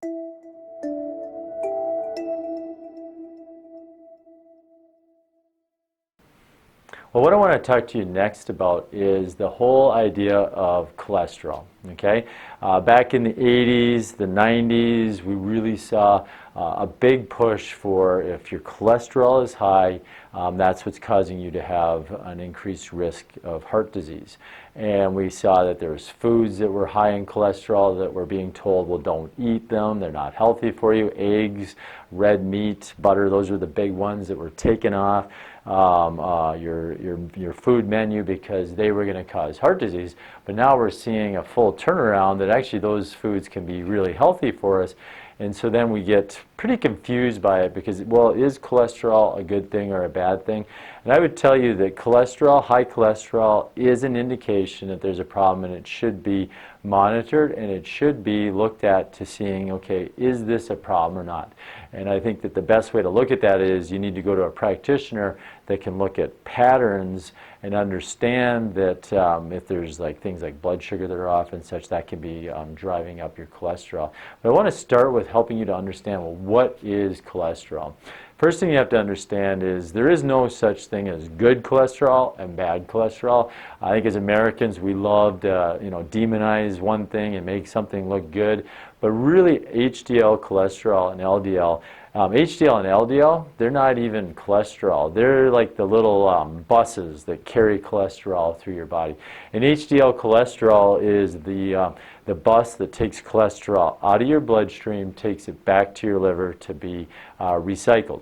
Well, what I want to talk to you next about is the whole idea of cholesterol. Okay, back in the 80s, the 90s, we really saw a big push for if your cholesterol is high, that's what's causing you to have an increased risk of heart disease. And we saw that there was foods that were high in cholesterol that were being told, well, don't eat them, they're not healthy for you. Eggs, red meat, butter, those were the big ones that were taken off your food menu because they were going to cause heart disease. But now we're seeing a full turnaround that actually those foods can be really healthy for us. And so then we get pretty confused by it because, well, is cholesterol a good thing or a bad thing? And I would tell you that cholesterol, high cholesterol, is an indication that there's a problem, and it should be monitored and it should be looked at to seeing, okay, is this a problem or not? And I think that the best way to look at that is you need to go to a practitioner that can look at patterns and understand that if there's like things like blood sugar that are off and such, that can be driving up your cholesterol. But I want to start with helping you to understand, well, what is cholesterol? First thing you have to understand is there is no such thing as good cholesterol and bad cholesterol. I think as Americans we love to demonize one thing and make something look good, but really HDL cholesterol and LDL, HDL and LDL, they're not even cholesterol. They're like the little buses that carry cholesterol through your body. And HDL cholesterol is the bus that takes cholesterol out of your bloodstream, takes it back to your liver to be recycled.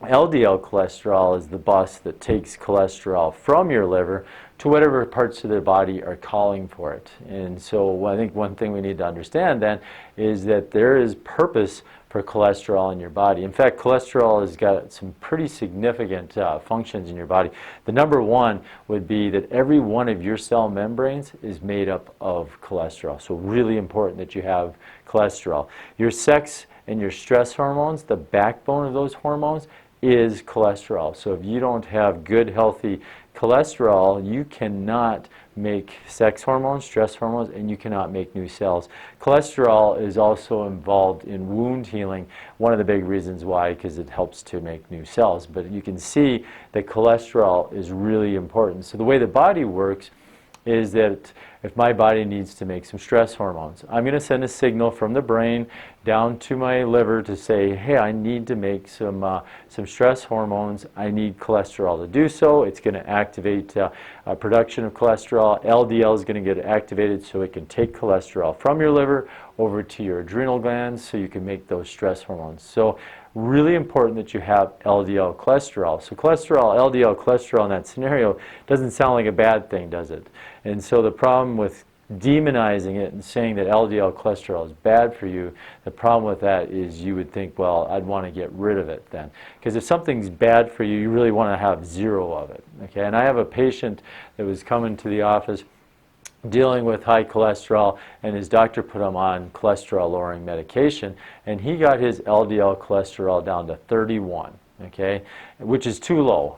LDL cholesterol is the bus that takes cholesterol from your liver to whatever parts of the body are calling for it. And so I think one thing we need to understand then is that there is purpose for cholesterol in your body. In fact, cholesterol has got some pretty significant functions in your body. The number one would be that every one of your cell membranes is made up of cholesterol. So really important that you have cholesterol. Your sex and your stress hormones, the backbone of those hormones, is cholesterol. So if you don't have good, healthy cholesterol, you cannot make sex hormones, stress hormones, and you cannot make new cells. Cholesterol is also involved in wound healing. One of the big reasons why, because it helps to make new cells. But you can see that cholesterol is really important. So the way the body works is that if my body needs to make some stress hormones, I'm going to send a signal from the brain down to my liver to say, hey, I need to make some stress hormones. I need cholesterol to do so. It's going to activate production of cholesterol. LDL is going to get activated so it can take cholesterol from your liver over to your adrenal glands so you can make those stress hormones. So really important that you have LDL cholesterol. So cholesterol, LDL cholesterol in that scenario doesn't sound like a bad thing, does it? And so the problem with demonizing it and saying that LDL cholesterol is bad for you, the problem with that is you would think, well, I'd want to get rid of it then. Because if something's bad for you, you really want to have zero of it. Okay? And I have a patient that was coming to the office dealing with high cholesterol, and his doctor put him on cholesterol-lowering medication, and he got his LDL cholesterol down to 31, okay, which is too low.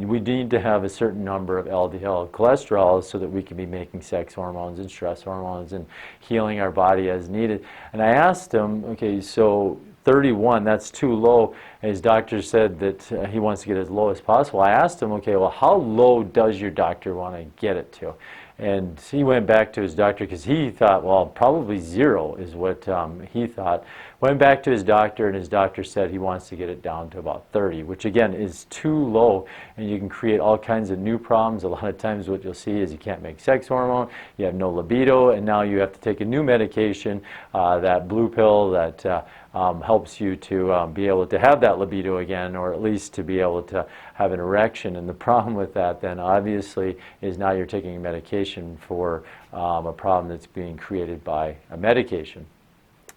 We need to have a certain number of LDL cholesterol so that we can be making sex hormones and stress hormones and healing our body as needed. And I asked him, okay, so 31, that's too low. And his doctor said that he wants to get as low as possible. I asked him, okay, well, how low does your doctor want to get it to? And he went back to his doctor because he thought, well, probably zero is what he thought. Went back to his doctor, and his doctor said he wants to get it down to about 30, which again is too low, and you can create all kinds of new problems. A lot of times what you'll see is you can't make sex hormone, you have no libido, and now you have to take a new medication, that blue pill that helps you to be able to have that libido again, or at least to be able to have an erection. And the problem with that then obviously is now you're taking a medication for a problem that's being created by a medication,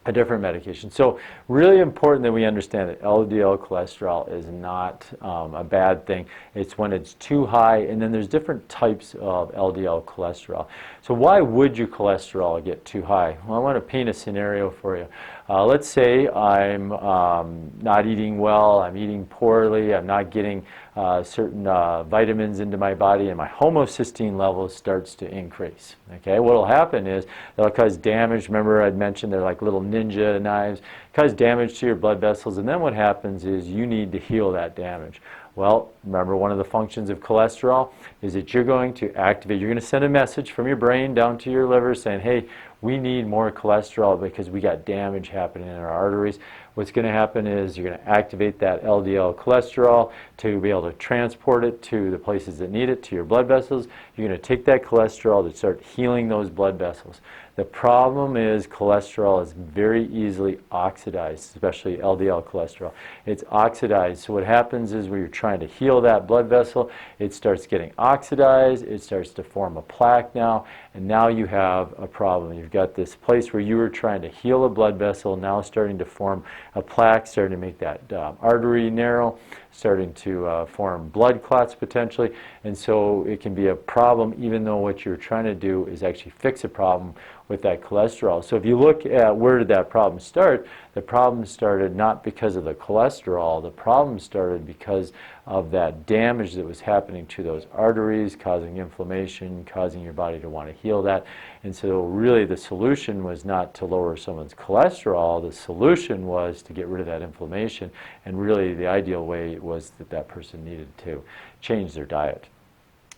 a different medication. So really important that we understand that LDL cholesterol is not a bad thing. It's when it's too high, and then there's different types of LDL cholesterol. So why would your cholesterol get too high? Well, I want to paint a scenario for you. Let's say I'm not eating well, I'm eating poorly, I'm not getting certain vitamins into my body, and my homocysteine level starts to increase. Okay, what will happen is that'll cause damage. Remember I'd mentioned they're like little ninja knives, cause damage to your blood vessels, and then what happens is you need to heal that damage. Well, remember one of the functions of cholesterol is that you're going to activate, you're going to send a message from your brain down to your liver saying, hey, we need more cholesterol because we got damage happening in our arteries. What's going to happen is you're going to activate that LDL cholesterol to be able to transport it to the places that need it, to your blood vessels. You're going to take that cholesterol to start healing those blood vessels. The problem is cholesterol is very easily oxidized, especially LDL cholesterol. It's oxidized. So what happens is when you're trying to heal that blood vessel, it starts getting oxidized, it starts to form a plaque now, and now you have a problem. You've got this place where you were trying to heal a blood vessel, now starting to form a plaque, starting to make that artery narrow, starting to form blood clots potentially, and so it can be a problem even though what you're trying to do is actually fix a problem with that cholesterol. So if you look at where did that problem start, the problem started not because of the cholesterol, the problem started because of that damage that was happening to those arteries, causing inflammation, causing your body to want to heal that. And so really the solution was not to lower someone's cholesterol, the solution was to get rid of that inflammation, and really the ideal way was that that person needed to change their diet.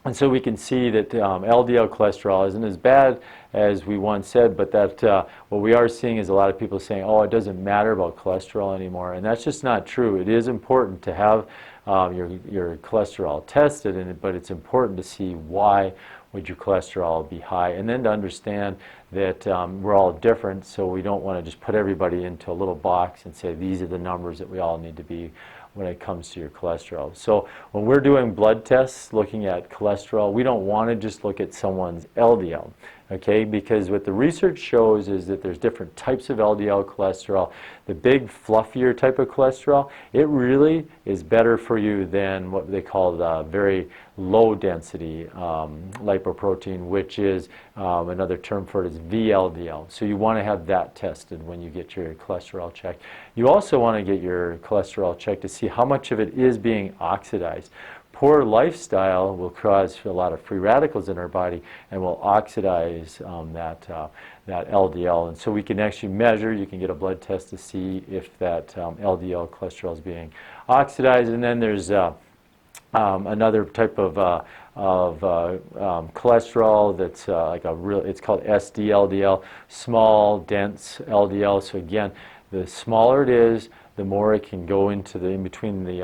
And so we can see that LDL cholesterol isn't as bad as we once said, but that what we are seeing is a lot of people saying, oh, it doesn't matter about cholesterol anymore, and that's just not true. It is important to have your cholesterol tested, but it's important to see why would your cholesterol be high, and then to understand that we're all different, so we don't want to just put everybody into a little box and say these are the numbers that we all need to be when it comes to your cholesterol. So when we're doing blood tests looking at cholesterol, we don't want to just look at someone's LDL, okay? Because what the research shows is that there's different types of LDL cholesterol. The big fluffier type of cholesterol, it really is better for you than what they call the very low density lipoprotein, which is another term for it is VLDL. So you want to have that tested when you get your cholesterol checked. You also want to get your cholesterol checked to see how much of it is being oxidized. Poor lifestyle will cause a lot of free radicals in our body and will oxidize that LDL. And so we can actually measure, you can get a blood test to see if that LDL cholesterol is being oxidized. And then there's another type of cholesterol that's like a real, it's called SDLDL, small, dense LDL. So again, the smaller it is, the more it can go into the in between the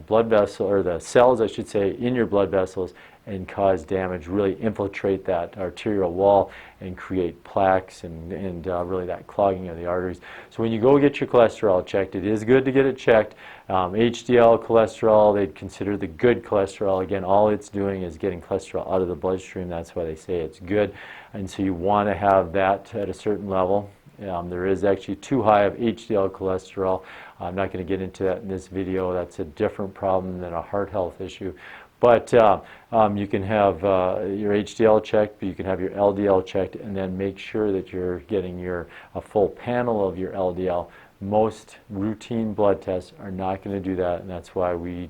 blood vessel, or the cells, I should say, in your blood vessels and cause damage, really infiltrate that arterial wall and create plaques and really that clogging of the arteries. So when you go get your cholesterol checked, it is good to get it checked. HDL cholesterol, they'd consider the good cholesterol. Again, all it's doing is getting cholesterol out of the bloodstream. That's why they say it's good. And so you want to have that at a certain level. There is actually too high of HDL cholesterol. I'm not going to get into that in this video. That's a different problem than a heart health issue. But you can have your HDL checked, but you can have your LDL checked, and then make sure that you're getting a full panel of your LDL. Most routine blood tests are not going to do that, and that's why we,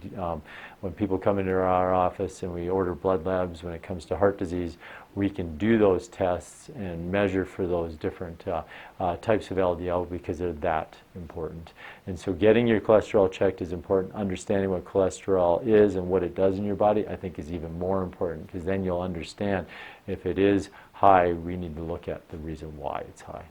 when people come into our office and we order blood labs when it comes to heart disease, we can do those tests and measure for those different types of LDL because they're that important. And so getting your cholesterol checked is important. Understanding what cholesterol is and what it does in your body, I think, is even more important, because then you'll understand if it is high, we need to look at the reason why it's high.